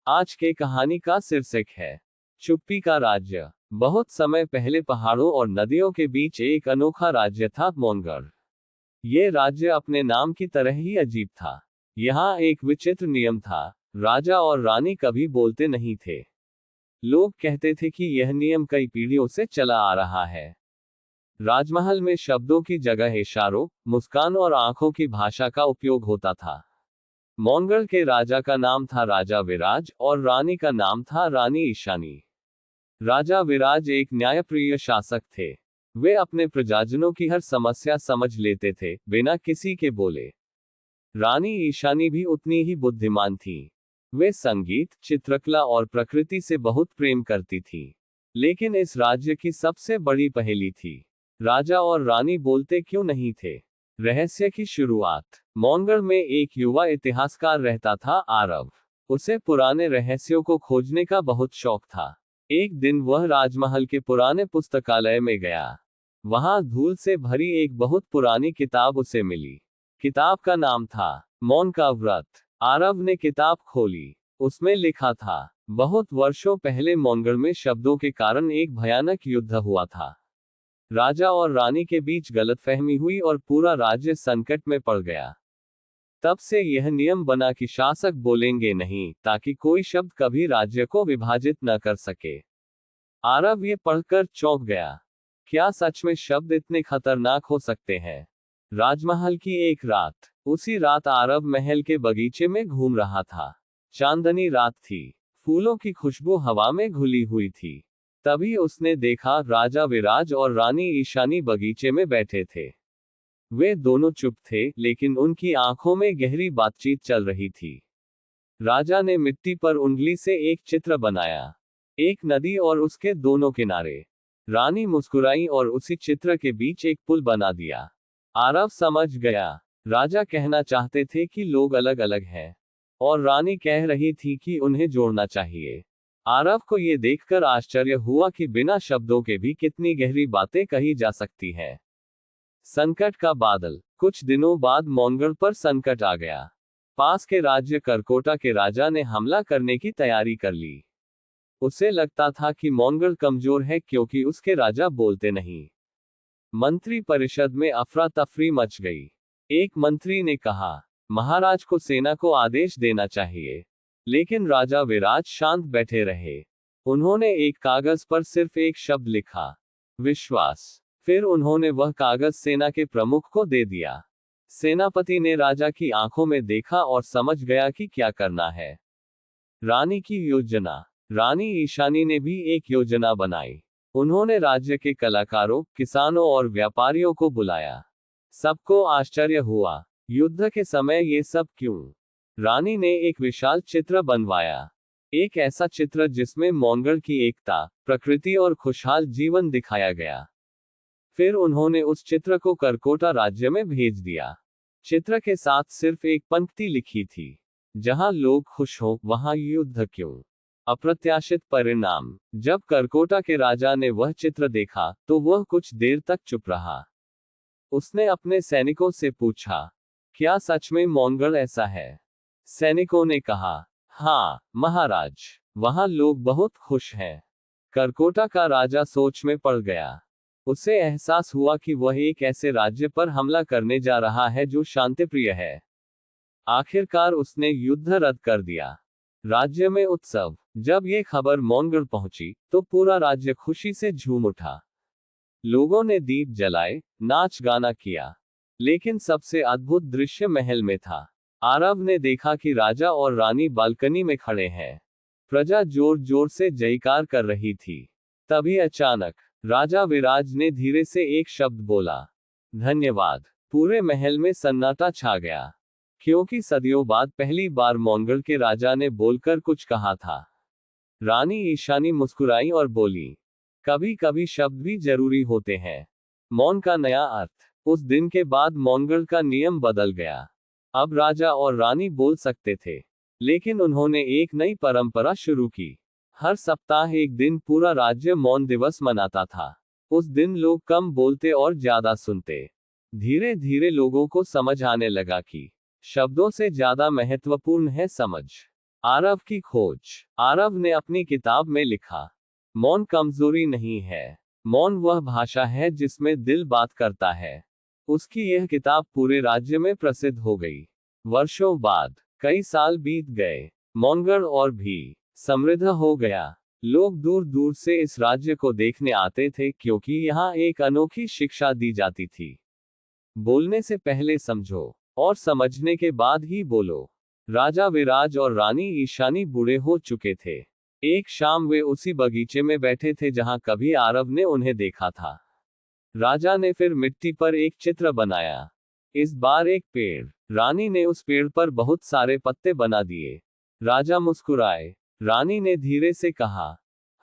आज के कहानी का शीर्षक है चुप्पी का राज्य। बहुत समय पहले पहाड़ों और नदियों के बीच एक अनोखा राज्य था, मोनगढ़। ये राज्य अपने नाम की तरह ही अजीब था। यहाँ एक विचित्र नियम था, राजा और रानी कभी बोलते नहीं थे। लोग कहते थे कि यह नियम कई पीढ़ियों से चला आ रहा है। राजमहल में शब्दों की जगह इशारों, मुस्कान और आंखों की भाषा का उपयोग होता था। मोनगढ़ के राजा का नाम था राजा विराज और रानी का नाम था रानी ईशानी। राजा विराज एक न्यायप्रिय शासक थे। वे अपने प्रजाजनों की हर समस्या समझ लेते थे, बिना किसी के बोले। रानी ईशानी भी उतनी ही बुद्धिमान थी। वे संगीत, चित्रकला और प्रकृति से बहुत प्रेम करती थी। लेकिन इस राज्य की सबसे बड़ी पहेली थी, राजा और रानी बोलते क्यों नहीं थे। रहस्य की शुरुआत। मोनगढ़ में एक युवा इतिहासकार रहता था, आरव। उसे पुराने रहस्यों को खोजने का बहुत शौक था। एक दिन वह राजमहल के पुराने पुस्तकालय में गया। वहां धूल से भरी एक बहुत पुरानी किताब उसे मिली। किताब का नाम था मौन का व्रत। आरव ने किताब खोली। उसमें लिखा था, बहुत वर्षों पहले मोनगढ़ में शब्दों के कारण एक भयानक युद्ध हुआ था। राजा और रानी के बीच गलतफहमी हुई और पूरा राज्य संकट में पड़ गया। तब से यह नियम बना कि शासक बोलेंगे नहीं, ताकि कोई शब्द कभी राज्य को विभाजित न कर सके। आरव ये पढ़कर चौंक गया। क्या सच में शब्द इतने खतरनाक हो सकते हैं? राजमहल की एक रात। उसी रात आरव महल के बगीचे में घूम रहा था। चांदनी रात थी। फूलों की खुशबू हवा में घुली हुई थी। तभी उसने देखा, राजा विराज और रानी ईशानी बगीचे में बैठे थे। वे दोनों चुप थे, लेकिन उनकी आंखों में गहरी बातचीत चल रही थी। राजा ने मिट्टी पर उंगली से एक चित्र बनाया, एक नदी और उसके दोनों किनारे। रानी मुस्कुराई और उसी चित्र के बीच एक पुल बना दिया। आरव समझ गया। राजा कहना चाहते थे कि लोग अलग अलग हैं, और रानी कह रही थी कि उन्हें जोड़ना चाहिए। आरव को यह देखकर आश्चर्य हुआ कि बिना शब्दों के भी कितनी गहरी बातें कही जा सकती हैं। संकट का बादल। कुछ दिनों बाद मोनगढ़ पर संकट आ गया। पास के राज्य करकोटा के राजा ने हमला करने की तैयारी कर ली। उसे लगता था कि मोनगढ़ कमजोर है क्योंकि उसके राजा बोलते नहीं। मंत्री परिषद में अफरा तफरी मच गई। एक मंत्री ने कहा, महाराज को सेना को आदेश देना चाहिए। लेकिन राजा विराज शांत बैठे रहे। उन्होंने एक कागज पर सिर्फ एक शब्द लिखा, विश्वास। फिर उन्होंने वह कागज सेना के प्रमुख को दे दिया। सेनापति ने राजा की आंखों में देखा और समझ गया कि क्या करना है। रानी की योजना। रानी ईशानी ने भी एक योजना बनाई। उन्होंने राज्य के कलाकारों, किसानों और व्यापारियों को बुलाया। सबको आश्चर्य हुआ, युद्ध के समय ये सब क्यों? रानी ने एक विशाल चित्र बनवाया, एक ऐसा चित्र जिसमें मोनगढ़ की एकता, प्रकृति और खुशहाल जीवन दिखाया गया। फिर उन्होंने उस चित्र को करकोटा राज्य में भेज दिया। चित्र के साथ सिर्फ एक पंक्ति लिखी थी, जहां लोग खुश हों, वहां युद्ध क्यों? अप्रत्याशित परिणाम। जब करकोटा के राजा ने वह चित्र देखा, तो वह कुछ देर तक चुप रहा। उसने अपने सैनिकों से पूछा, क्या सच में मोनगढ़ ऐसा है? सैनिकों ने कहा, हाँ महाराज, वहां लोग बहुत खुश हैं। करकोटा का राजा सोच में पड़ गया। उसे एहसास हुआ कि वह एक ऐसे राज्य पर हमला करने जा रहा है जो शांतिप्रिय है। आखिरकार उसने युद्ध रद्द कर दिया। राज्य में उत्सव। जब यह खबर मोनगढ़ पहुंची, तो पूरा राज्य खुशी से झूम उठा। लोगों ने दीप जलाए, नाच गाना किया। लेकिन सबसे अद्भुत दृश्य महल में था। आरव ने देखा कि राजा और रानी बालकनी में खड़े हैं। प्रजा जोर जोर से जयकार कर रही थी। तभी अचानक राजा विराज ने धीरे से एक शब्द बोला, धन्यवाद। पूरे महल में सन्नाटा छा गया, क्योंकि सदियों बाद पहली बार मोनगढ़ के राजा ने बोलकर कुछ कहा था। रानी ईशानी मुस्कुराई और बोली, कभी कभी शब्द भी जरूरी होते हैं। मौन का नया अर्थ। उस दिन के बाद मोनगढ़ का नियम बदल गया। अब राजा और रानी बोल सकते थे, लेकिन उन्होंने एक नई परंपरा शुरू की। हर सप्ताह एक दिन पूरा राज्य मौन दिवस मनाता था। उस दिन लोग कम बोलते और ज्यादा सुनते। धीरे धीरे लोगों को समझ आने लगा कि शब्दों से ज्यादा महत्वपूर्ण है समझ। आरव की खोज। आरव ने अपनी किताब में लिखा, मौन कमजोरी नहीं है, मौन वह भाषा है जिसमें दिल बात करता है। उसकी यह किताब पूरे राज्य में प्रसिद्ध हो गई। वर्षों बाद, कई साल बीत गए, मौनगढ़ और भी समृद्ध हो गया। लोग दूर दूर से इस राज्य को देखने आते थे क्योंकि यहाँ एक अनोखी शिक्षा दी जाती थी। बोलने से पहले समझो और समझने के बाद ही बोलो। राजा विराज और रानी ईशानी बूढ़े हो चुके थे। एक शाम वे उसी बगीचे में बैठे थे जहां कभी आरव ने उन्हें देखा था। राजा ने फिर मिट्टी पर एक चित्र बनाया, इस बार एक पेड़। रानी ने उस पेड़ पर बहुत सारे पत्ते बना दिए। राजा मुस्कुराए। रानी ने धीरे से कहा,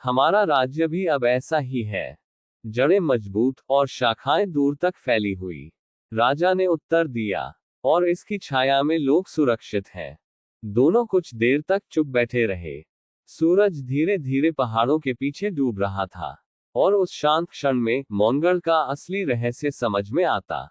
हमारा राज्य भी अब ऐसा ही है, जड़ें मजबूत और शाखाएं दूर तक फैली हुई। राजा ने उत्तर दिया, और इसकी छाया में लोग सुरक्षित हैं। दोनों कुछ देर तक चुप बैठे रहे। सूरज धीरे धीरे पहाड़ों के पीछे डूब रहा था, और उस शांत क्षण में मौनगढ़ का असली रहस्य समझ में आता।